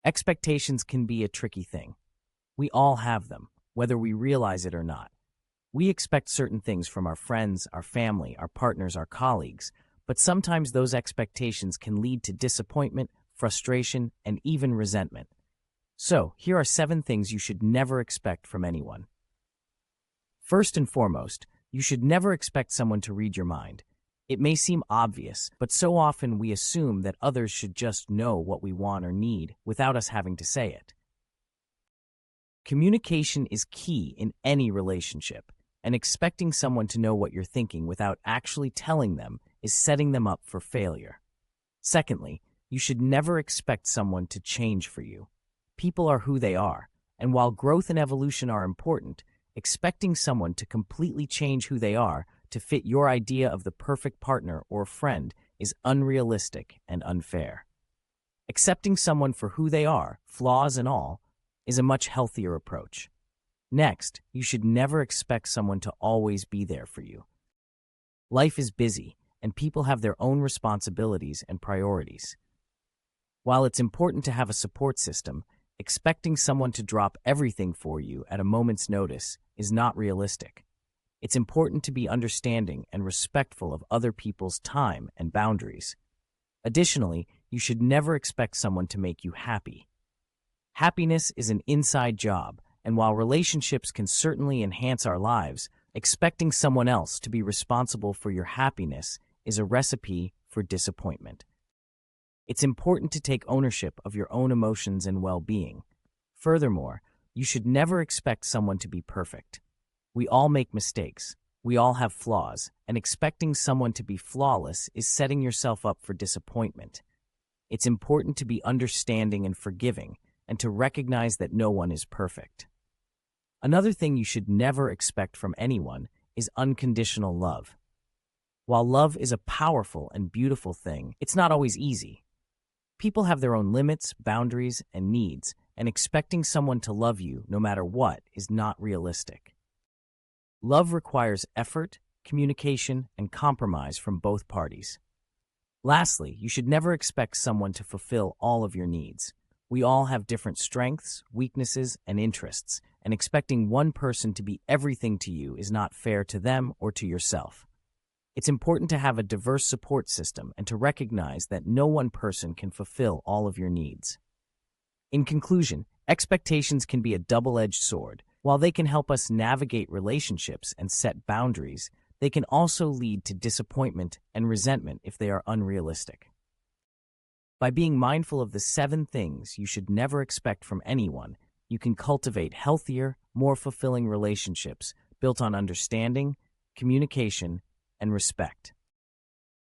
Expectations can be a tricky thing. We all have them, whether we realize it or not. We expect certain things from our friends, our family, our partners, our colleagues, but sometimes those expectations can lead to disappointment, frustration, and even resentment. So, here are 7 things you should never expect from anyone. First and foremost, you should never expect someone to read your mind. It may seem obvious, but so often we assume that others should just know what we want or need without us having to say it. Communication is key in any relationship, and expecting someone to know what you're thinking without actually telling them is setting them up for failure. Secondly, you should never expect someone to change for you. People are who they are, and while growth and evolution are important, expecting someone to completely change who they are to fit your idea of the perfect partner or friend is unrealistic and unfair. Accepting someone for who they are, flaws and all, is a much healthier approach. Next, you should never expect someone to always be there for you. Life is busy, and people have their own responsibilities and priorities. While it's important to have a support system, expecting someone to drop everything for you at a moment's notice is not realistic. It's important to be understanding and respectful of other people's time and boundaries. Additionally, you should never expect someone to make you happy. Happiness is an inside job, and while relationships can certainly enhance our lives, expecting someone else to be responsible for your happiness is a recipe for disappointment. It's important to take ownership of your own emotions and well-being. Furthermore, you should never expect someone to be perfect. We all make mistakes. We all have flaws, and expecting someone to be flawless is setting yourself up for disappointment. It's important to be understanding and forgiving, and to recognize that no one is perfect. Another thing you should never expect from anyone is unconditional love. While love is a powerful and beautiful thing, it's not always easy. People have their own limits, boundaries, and needs, and expecting someone to love you no matter what is not realistic. Love requires effort, communication, and compromise from both parties. Lastly, you should never expect someone to fulfill all of your needs. We all have different strengths, weaknesses, and interests, and expecting one person to be everything to you is not fair to them or to yourself. It's important to have a diverse support system and to recognize that no one person can fulfill all of your needs. In conclusion, expectations can be a double-edged sword. While they can help us navigate relationships and set boundaries, they can also lead to disappointment and resentment if they are unrealistic. By being mindful of the 7 things you should never expect from anyone, you can cultivate healthier, more fulfilling relationships built on understanding, communication, and respect.